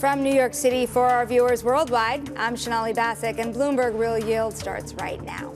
From New York City for our viewers worldwide, I'm Sonali Basak, and Bloomberg Real Yield starts right now.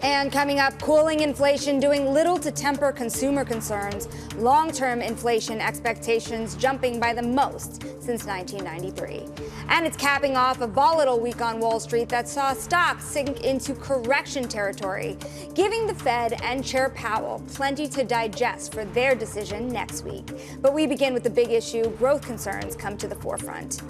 And coming up, cooling inflation doing little to temper consumer concerns. Long-term inflation expectations jumping by the most since 1993. And it's capping off a volatile week on Wall Street that saw stocks sink into correction territory, giving the Fed and Chair Powell plenty to digest for their decision next week. But we begin with the big issue. Growth concerns come to the forefront.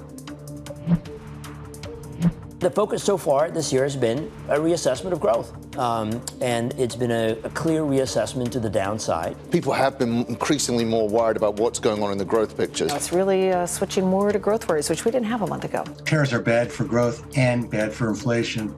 The focus so far this year has been a reassessment of growth. And it's been a clear reassessment to the downside. People have been increasingly more worried about what's going on in the growth pictures. It's really switching more to growth worries, which we didn't have a month ago. Tariffs are bad for growth and bad for inflation,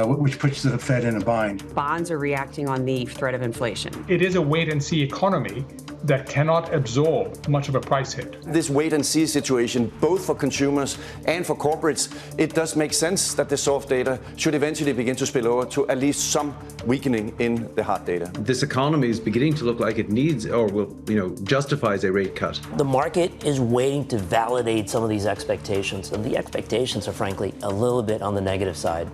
which puts the Fed in a bind. Bonds are reacting on the threat of inflation. It is a wait-and-see economy that cannot absorb much of a price hit. This wait-and-see situation, both for consumers and for corporates, it does make sense that the soft data should eventually begin to spill over to at least some weakening in the hard data. This economy is beginning to look like it needs or will, justifies a rate cut. The market is waiting to validate some of these expectations, and the expectations are frankly a little bit on the negative side.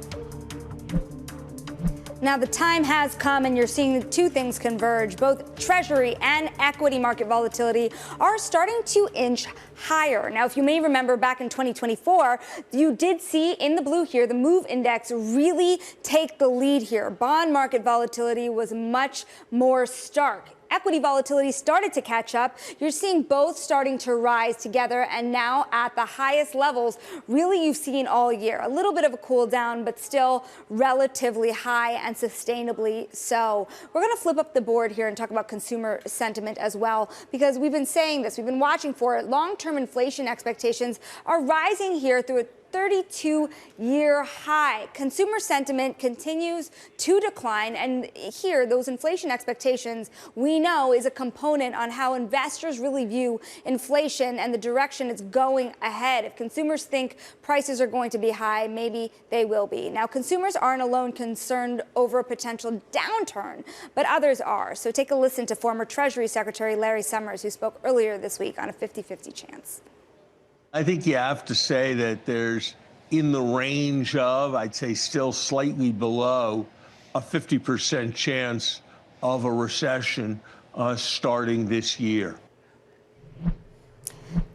Now, the time has come, and you're seeing two things converge. Both Treasury and equity market volatility are starting to inch higher. Now, if you may remember back in 2024, you did see in the blue here, the MOVE index really take the lead here. Bond market volatility was much more stark. Equity volatility started to catch up. You're seeing both starting to rise together, and now at the highest levels really you've seen all year. A little bit of a cool down, but still relatively high and sustainably so. We're going to flip up the board here and talk about consumer sentiment as well, because we've been saying this, we've been watching for it. Long-term inflation expectations are rising here through a 32-year high. Consumer sentiment continues to decline, and here those inflation expectations we know is a component on how investors really view inflation and the direction it's going ahead. If consumers think prices are going to be high, maybe they will be. Now, consumers aren't alone concerned over a potential downturn, but others are. So take a listen to former Treasury Secretary Larry Summers, who spoke earlier this week on a 50-50 chance. I think you have to say that there's in the range of, I'd say still slightly below, a 50% chance of a recession starting this year.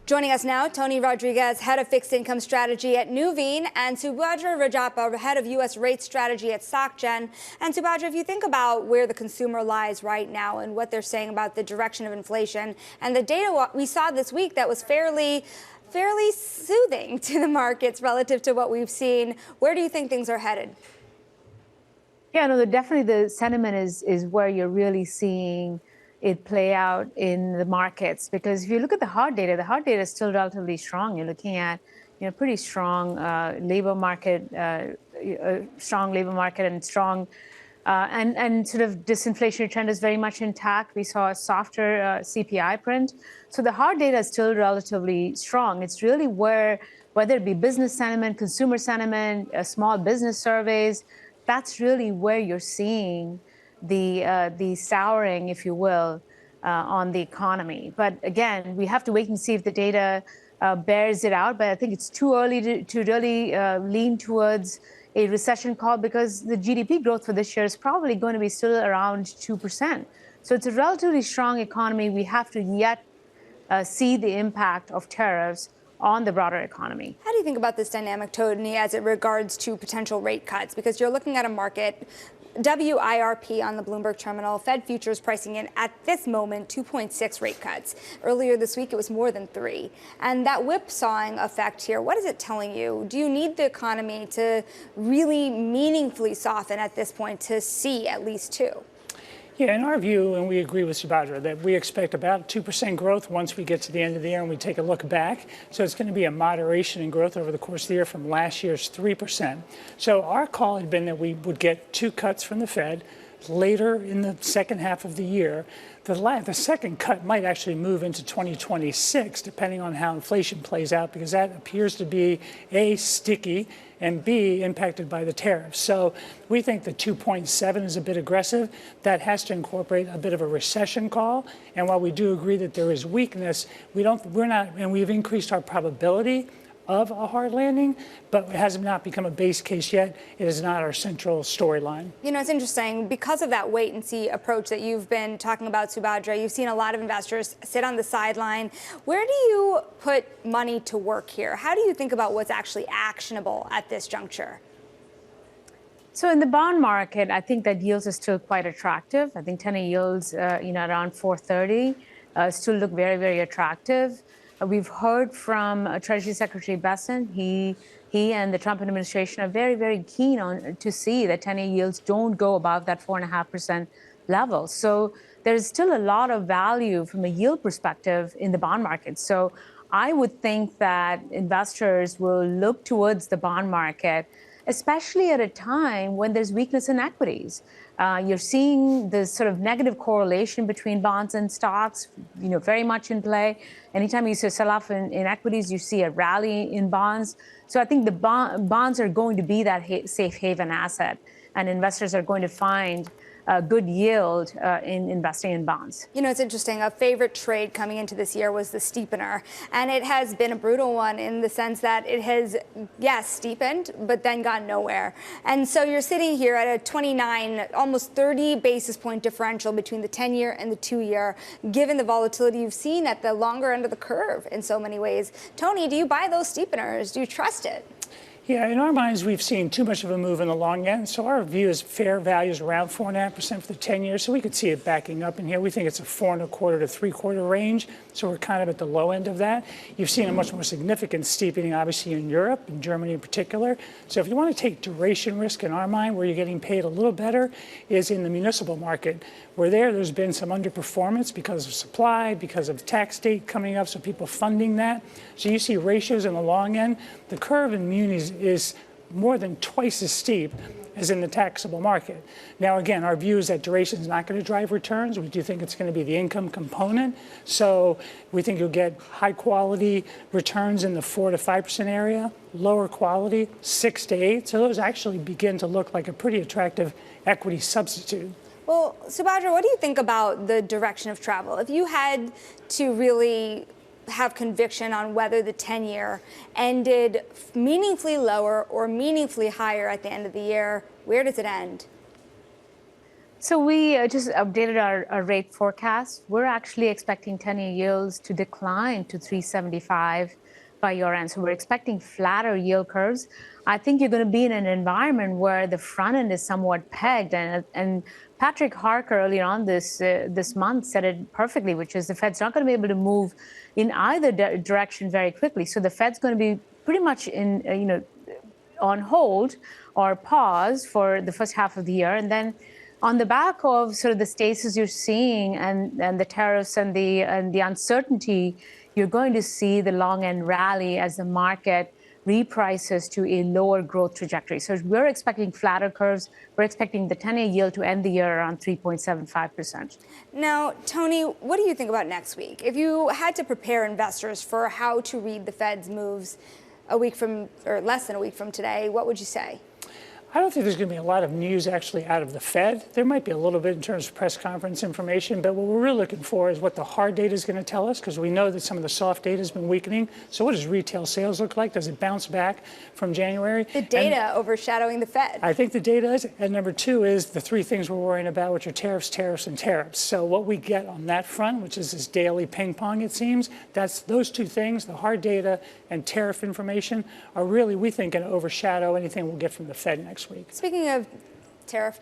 Joining us now, Tony Rodriguez, head of fixed income strategy at Nuveen, and Subadra Rajappa, head of U.S. rate strategy at Sachs. And Subadra, if you think about where the consumer lies right now and what they're saying about the direction of inflation and the data we saw this week that was fairly soothing to the markets relative to what we've seen, where do you think things are headed? Yeah, no, definitely the sentiment is where you're really seeing it play out in the markets, because if you look at the hard data is still relatively strong. You're looking at pretty strong labor market, and strong and sort of disinflationary trend is very much intact. We saw a softer CPI print. So the hard data is still relatively strong. It's really where, whether it be business sentiment, consumer sentiment, small business surveys, that's really where you're seeing the souring, if you will, on the economy. But again, we have to wait and see if the data bears it out. But I think it's too early to really lean towards a recession call, because the GDP growth for this year is probably going to be still around 2%. So it's a relatively strong economy. We have to yet see the impact of tariffs on the broader economy. How do you think about this dynamic, Tony, as it regards to potential rate cuts? Because you're looking at a market, WIRP on the Bloomberg terminal, Fed futures pricing in at this moment 2.6 rate cuts. Earlier this week, it was more than 3. And that whipsawing effect here, what is it telling you? Do you need the economy to really meaningfully soften at this point to see at least 2? Yeah, in our view, and we agree with Subadra, that we expect about 2% growth once we get to the end of the year and we take a look back. So it's going to be a moderation in growth over the course of the year from last year's 3%. So our call had been that we would get 2 cuts from the Fed, later in the second half of the year. The second cut might actually move into 2026, depending on how inflation plays out, because that appears to be A, sticky, and B, impacted by the tariffs. So we think the 2.7 is a bit aggressive. That has to incorporate a bit of a recession call. And while we do agree that there is weakness, we've increased our probability of a hard landing, but it has not become a base case yet. It is not our central storyline. You know, it's interesting because of that wait and see approach that you've been talking about, Subadra. You've seen a lot of investors sit on the sideline. Where do you put money to work here? How do you think about what's actually actionable at this juncture? So in the bond market, I think that yields are still quite attractive. I think 10-year yields, around 4.30 still look very, very attractive. We've heard from Treasury Secretary Basak. He and the Trump administration are very, very keen to see that 10-year yields don't go above that 4.5% level. So there's still a lot of value from a yield perspective in the bond market. So I would think that investors will look towards the bond market, especially at a time when there's weakness in equities. You're seeing this sort of negative correlation between bonds and stocks, very much in play. Anytime you see a sell-off in equities, you see a rally in bonds. So I think the bonds are going to be that safe haven asset, and investors are going to find a good yield in investing in bonds. You know, it's interesting. A favorite trade coming into this year was the steepener. And it has been a brutal one in the sense that it has, yes, steepened, but then gone nowhere. And so you're sitting here at a 29, almost 30 basis point differential between the 10-year and the 2-year, given the volatility you've seen at the longer end of the curve in so many ways. Tony, do you buy those steepeners? Do you trust it? Yeah, in our minds, we've seen too much of a move in the long end. So our view is fair value is around 4.5% for the 10 years. So we could see it backing up in here. We think it's a 4.25 to 3/4 range. So we're kind of at the low end of that. You've seen a much more significant steepening, obviously, in Europe, in Germany in particular. So if you want to take duration risk in our mind, where you're getting paid a little better, is in the municipal market, where there's been some underperformance because of supply, because of tax date coming up, so people funding that. So you see ratios in the long end. The curve in munis is more than twice as steep as in the taxable market. Now, again, our view is that duration is not going to drive returns. We do think it's going to be the income component. So we think you'll get high quality returns in the 4 to 5% area, lower quality 6 to 8. So those actually begin to look like a pretty attractive equity substitute. Well, Subadra, what do you think about the direction of travel? If you had to really have conviction on whether the 10-year ended meaningfully lower or meaningfully higher at the end of the year, where does it end? So we just updated our rate forecast. We're actually expecting 10-year yields to decline to 3.75 by year end. So we're expecting flatter yield curves. I think you're going to be in an environment where the front end is somewhat pegged. And Patrick Harker earlier on this month said it perfectly, which is the Fed's not going to be able to move in either direction very quickly. So the Fed's going to be pretty much on hold or pause for the first half of the year. And then on the back of sort of the stasis you're seeing and the tariffs and the uncertainty, you're going to see the long end rally as the market reprices to a lower growth trajectory. So we're expecting flatter curves. We're expecting the 10-year yield to end the year around 3.75%. Now, Tony, what do you think about next week? If you had to prepare investors for how to read the Fed's moves a week from, or less than a week from today, what would you say? I don't think there's going to be a lot of news actually out of the Fed. There might be a little bit in terms of press conference information, but what we're really looking for is what the hard data is going to tell us, because we know that some of the soft data has been weakening. So what does retail sales look like? Does it bounce back from January? The data overshadowing the Fed. I think the data is. And number two is the three things we're worrying about, which are tariffs, tariffs, and tariffs. So what we get on that front, which is this daily ping pong, it seems, that's those two things, the hard data and tariff information, are really, we think, going to overshadow anything we'll get from the Fed next week. Speaking of tariff,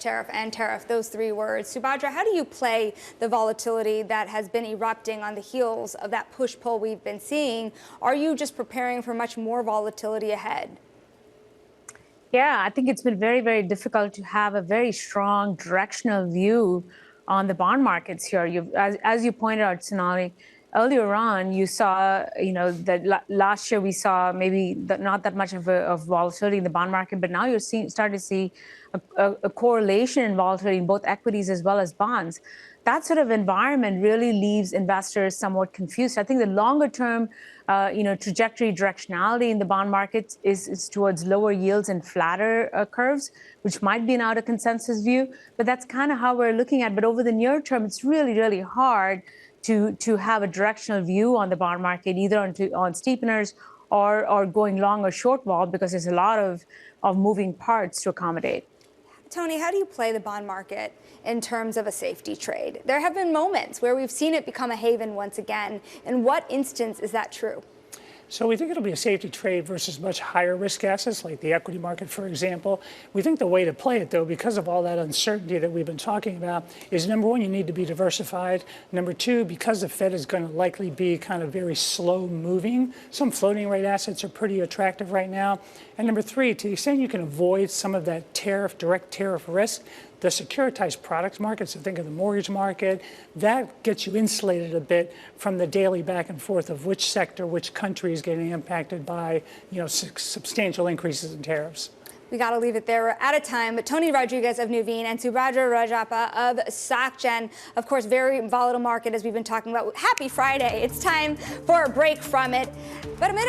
those three words, Subadra, how do you play the volatility that has been erupting on the heels of that push-pull we've been seeing? Are you just preparing for much more volatility ahead? Yeah, I think it's been very, very difficult to have a very strong directional view on the bond markets here. As you pointed out, Sonali, earlier on, you saw, that last year we saw maybe not that much of volatility in the bond market, but now you're starting to see a correlation in volatility in both equities as well as bonds. That sort of environment really leaves investors somewhat confused. I think the longer term, trajectory, directionality in the bond market is towards lower yields and flatter curves, which might be an out of consensus view. But that's kind of how we're looking at it. But over the near term, it's really, really hard to have a directional view on the bond market, either on steepeners or going long or short vol, because there's a lot of moving parts to accommodate. Tony, how do you play the bond market in terms of a safety trade? There have been moments where we've seen it become a haven once again. In what instance is that true? So we think it'll be a safety trade versus much higher risk assets like the equity market, for example. We think the way to play it, though, because of all that uncertainty that we've been talking about, is number one, you need to be diversified. Number two, because the Fed is going to likely be kind of very slow moving, some floating rate assets are pretty attractive right now. And number three, to the extent you can avoid some of that direct tariff risk, the securitized products market, so think of the mortgage market, that gets you insulated a bit from the daily back and forth of which sector, which country is getting impacted by, substantial increases in tariffs. We got to leave it there. We're out of time. But Tony Rodriguez of Nuveen and Subadra Rajappa of Sachs, of course, very volatile market as we've been talking about. Happy Friday. It's time for a break from it. But amid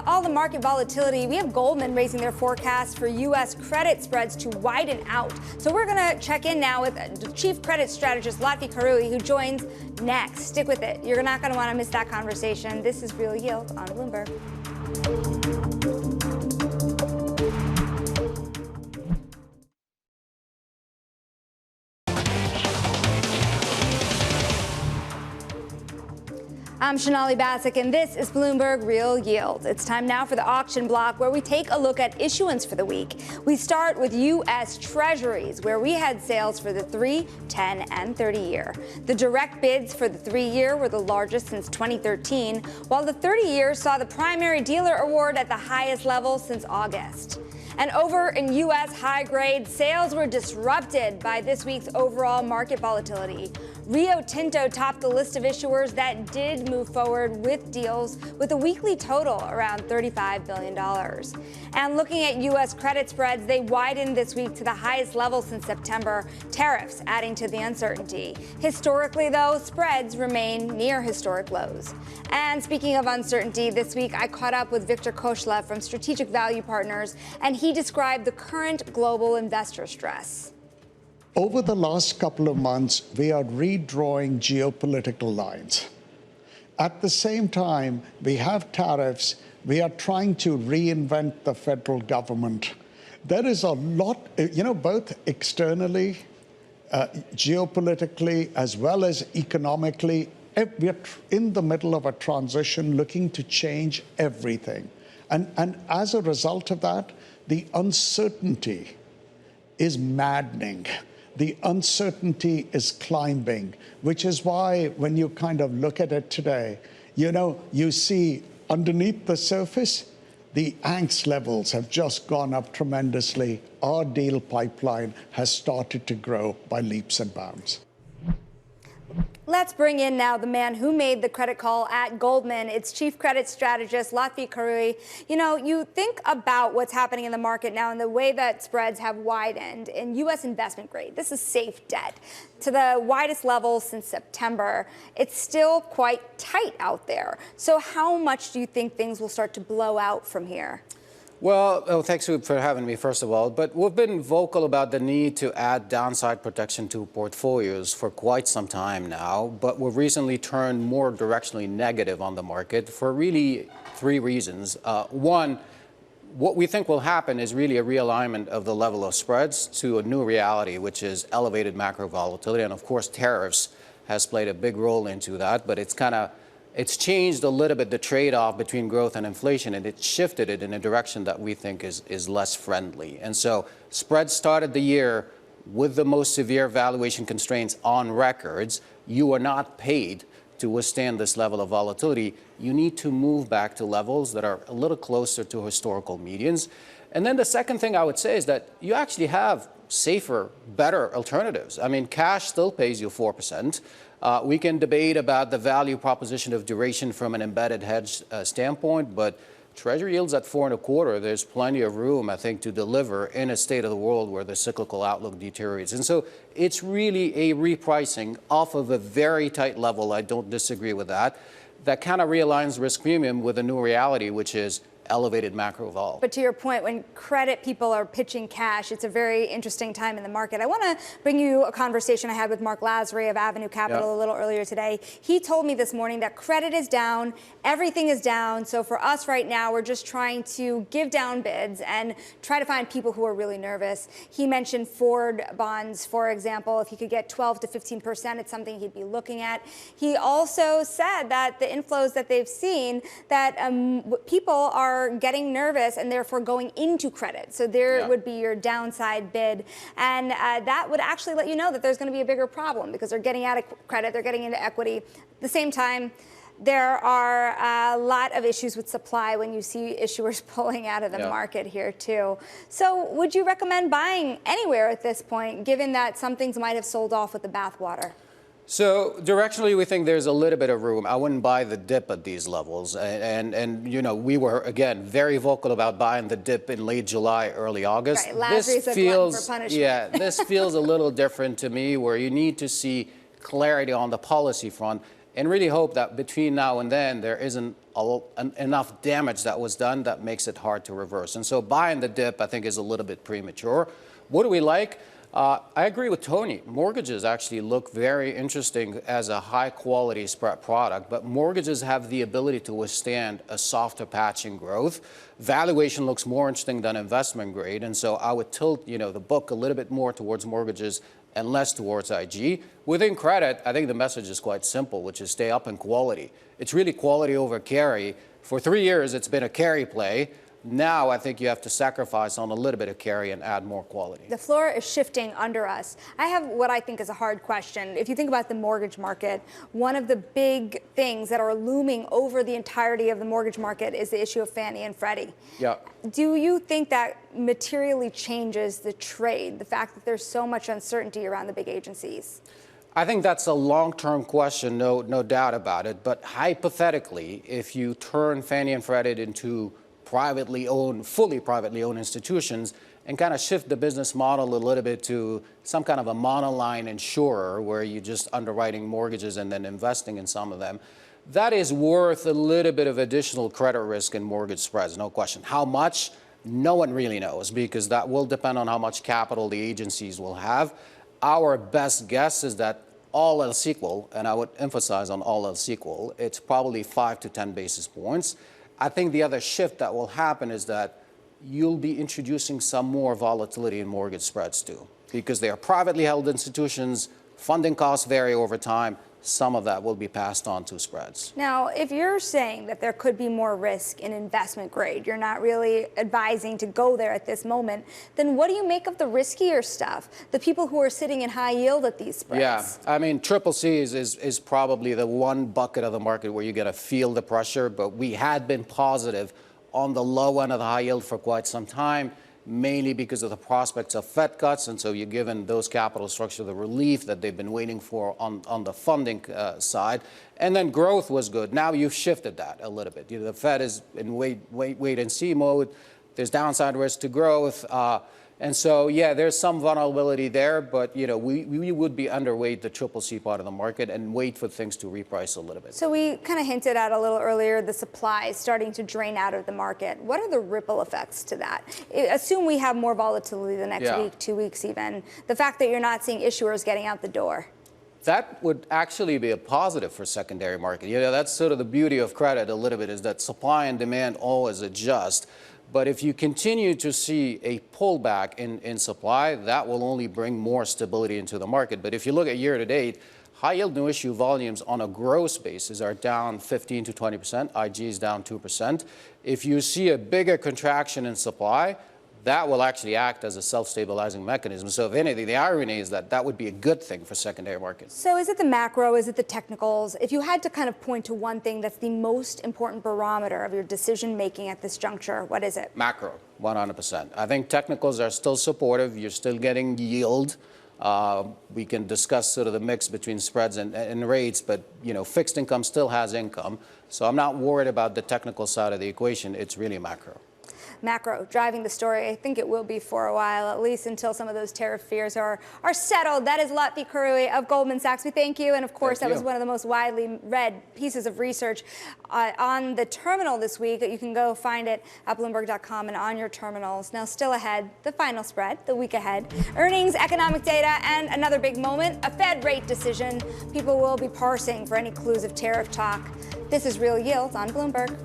all the market volatility, we have Goldman raising their forecast for U.S. credit spreads to widen out. So we're going to check in now with Chief Credit Strategist Lotfi Karoui, who joins next. Stick with it. You're not going to want to miss that conversation. This is Real Yield on Bloomberg. I'm Sonali Basak, and this is Bloomberg Real Yield. It's time now for the auction block, where we take a look at issuance for the week. We start with U.S. Treasuries, where we had sales for the 3, 10, and 30-year. The direct bids for the 3-year were the largest since 2013, while the 30-year saw the primary dealer award at the highest level since August. And over in U.S. high grade, sales were disrupted by this week's overall market volatility. Rio Tinto topped the list of issuers that did move forward with deals with a weekly total around $35 billion. And looking at U.S. credit spreads, they widened this week to the highest level since September, tariffs adding to the uncertainty. Historically, though, spreads remain near historic lows. And speaking of uncertainty, this week I caught up with Victor Koshlev from Strategic Value Partners, and he described the current global investor stress. Over the last couple of months, we are redrawing geopolitical lines. At the same time, we have tariffs. We are trying to reinvent the federal government. There is a lot, both externally, geopolitically, as well as economically. We're in the middle of a transition looking to change everything. And as a result of that, the uncertainty is maddening. The uncertainty is climbing, which is why when you kind of look at it today, you see underneath the surface, the angst levels have just gone up tremendously. Our deal pipeline has started to grow by leaps and bounds. Let's bring in now the man who made the credit call at Goldman. It's Chief Credit Strategist Lotfi Karoui. You think about what's happening in the market now and the way that spreads have widened in U.S. investment grade. This is safe debt to the widest level since September. It's still quite tight out there. So how much do you think things will start to blow out from here? Well, thanks for having me, first of all. But we've been vocal about the need to add downside protection to portfolios for quite some time now. But we've recently turned more directionally negative on the market for really 3 reasons. One, what we think will happen is really a realignment of the level of spreads to a new reality, which is elevated macro volatility. And of course, tariffs has played a big role into that. But it's changed a little bit the trade-off between growth and inflation, and it shifted it in a direction that we think is less friendly. And so spreads started the year with the most severe valuation constraints on records. You are not paid to withstand this level of volatility. You need to move back to levels that are a little closer to historical medians. And then the second thing I would say is that you actually have safer, better alternatives. I mean, cash still pays you 4%. We can debate about the value proposition of duration from an embedded hedge standpoint, but Treasury yields at 4.25, there's plenty of room, I think, to deliver in a state of the world where the cyclical outlook deteriorates. And so it's really a repricing off of a very tight level. I don't disagree with that. That kind of realigns risk premium with a new reality, which is elevated macro vol. But to your point, when credit people are pitching cash, it's a very interesting time in the market. I want to bring you a conversation I had with Mark Lazary of Avenue Capital a little earlier today. He told me this morning that credit is down, everything is down. So for us right now, we're just trying to give down bids and try to find people who are really nervous. He mentioned Ford bonds, for example. If he could get 12 to 15%, it's something he'd be looking at. He also said that the inflows that they've seen, that people are getting nervous and therefore going into credit. So there would be your downside bid. And that would actually let you know that there's going to be a bigger problem because they're getting out of credit, they're getting into equity. At the same time, there are a lot of issues with supply when you see issuers pulling out of the market here too. So would you recommend buying anywhere at this point, given that some things might have sold off with the bathwater? So directionally, we think there's a little bit of room. I wouldn't buy the dip at these levels. And you know, we were, again, very vocal about buying the dip in late July, early August. Right, this feels, this feels a little different to me, where you need to see clarity on the policy front and really hope that between now and then there isn't enough damage that was done that makes it hard to reverse. And so buying the dip, I think, is a little bit premature. What do we like? I agree with Tony. Mortgages actually look very interesting as a high-quality spread product, but mortgages have the ability to withstand a softer patch in growth. Valuation looks more interesting than investment grade, and so I would tilt, the book a little bit more towards mortgages and less towards IG. Within credit, I think the message is quite simple, which is stay up in quality. It's really quality over carry. For 3 years, it's been a carry play. Now I think you have to sacrifice on a little bit of carry and add more quality. The floor is shifting under us. I have what I think is a hard question. If you think about the mortgage market, one of the big things that are looming over the entirety of the mortgage market is the issue of Fannie and Freddie. Yeah. Do you think that materially changes the trade, the fact that there's so much uncertainty around the big agencies? I think that's a long-term question, no doubt about it. But hypothetically, if you turn Fannie and Freddie into fully privately owned institutions and kind of shift the business model a little bit to some kind of a monoline insurer where you're just underwriting mortgages and then investing in some of them, that is worth a little bit of additional credit risk in mortgage spreads, no question. How much? No one really knows, because that will depend on how much capital the agencies will have. Our best guess is that all else equal, and I would emphasize on all else equal, it's probably 5 to 10 basis points. I think the other shift that will happen is that you'll be introducing some more volatility in mortgage spreads too, because they are privately held institutions, funding costs vary over time. Some of that will be passed on to spreads. Now, if you're saying that there could be more risk in investment grade, you're not really advising to go there at this moment, then what do you make of the riskier stuff? The people who are sitting in high yield at these spreads? Yeah, I mean, triple C is probably the one bucket of the market where you're going to feel the pressure, but we had been positive on the low end of the high yield for quite some time, mainly because of the prospects of Fed cuts, and so you're given those capital structure the relief that they've been waiting for on the funding side. And then growth was good. Now you've shifted that a little bit. The Fed is in wait and see mode. There's downside risk to growth. And so, yeah, there's some vulnerability there, but, we would be underweight the triple C part of the market and wait for things to reprice a little bit. So we kind of hinted at a little earlier the supply starting to drain out of the market. What are the ripple effects to that? Assume we have more volatility the next week, 2 weeks even. The fact that you're not seeing issuers getting out the door. That would actually be a positive for secondary market. That's sort of the beauty of credit a little bit, is that supply and demand always adjust. But if you continue to see a pullback in supply, that will only bring more stability into the market. But if you look at year to date, high yield new issue volumes on a gross basis are down 15 to 20%. IG is down 2%. If you see a bigger contraction in supply, that will actually act as a self-stabilizing mechanism. So if anything, the irony is that that would be a good thing for secondary markets. So is it the macro? Is it the technicals? If you had to kind of point to one thing that's the most important barometer of your decision making at this juncture, what is it? Macro, 100%. I think technicals are still supportive. You're still getting yield. We can discuss sort of the mix between spreads and rates, but fixed income still has income. So I'm not worried about the technical side of the equation. It's really macro. Macro driving the story. I think it will be for a while, at least until some of those tariff fears are settled. That is Lotfi Karoui of Goldman Sachs. We thank you. And of course, that was one of the most widely read pieces of research on the terminal this week. You can go find it at Bloomberg.com and on your terminals. Now, still ahead, the final spread, the week ahead. Earnings, economic data, and another big moment, a Fed rate decision. People will be parsing for any clues of tariff talk. This is Real Yields on Bloomberg.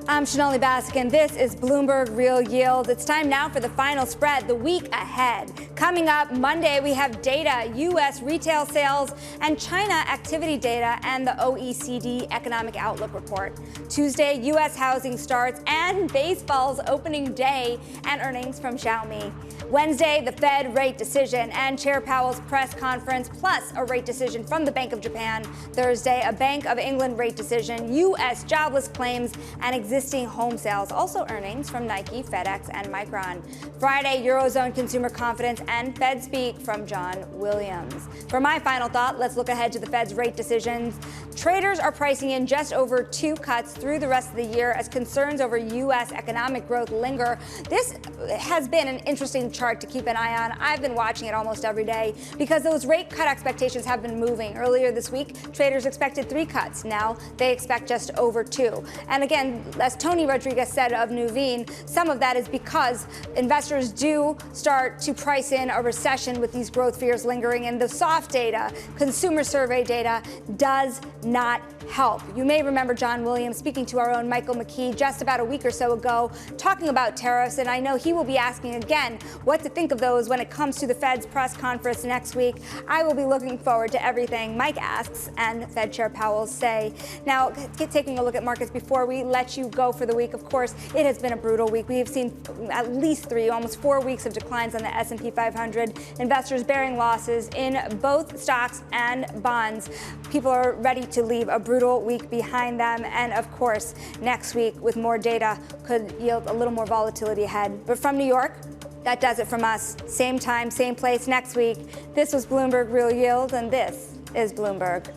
I'm Sonali, Basak, and this is Bloomberg Real Yield. It's time now for the final spread, the week ahead. Coming up Monday, we have data, U.S. retail sales, and China activity data, and the OECD Economic Outlook report. Tuesday, U.S. housing starts, and baseball's opening day, and earnings from Xiaomi. Wednesday, the Fed rate decision and Chair Powell's press conference, plus a rate decision from the Bank of Japan. Thursday, a Bank of England rate decision, U.S. jobless claims, and existing home sales. Also earnings from Nike, FedEx, and Micron. Friday, Eurozone consumer confidence and Fed speak from John Williams. For my final thought, let's look ahead to the Fed's rate decisions. Traders are pricing in just over 2 cuts through the rest of the year as concerns over U.S. economic growth linger. This has been an interesting chart to keep an eye on. I've been watching it almost every day because those rate cut expectations have been moving. Earlier this week, traders expected 3 cuts. Now they expect just over 2. And again, as Tony Rodriguez said of Nuveen, some of that is because investors do start to price in a recession with these growth fears lingering, and the soft data, consumer survey data, does not help. You may remember John Williams speaking to our own Michael McKee just about a week or so ago, talking about tariffs, and I know he will be asking again what to think of those when it comes to the Fed's press conference next week. I will be looking forward to everything Mike asks and Fed Chair Powell say. Now, taking a look at markets before we let you go for the week, of course, it has been a brutal week. We have seen at least 3, almost 4 weeks of declines on the S&P 500. Investors bearing losses in both stocks and bonds. People are ready to leave a brutal week behind them. And of course, next week with more data could yield a little more volatility ahead. But from New York, that does it from us. Same time, same place next week. This was Bloomberg Real Yield, and this is Bloomberg.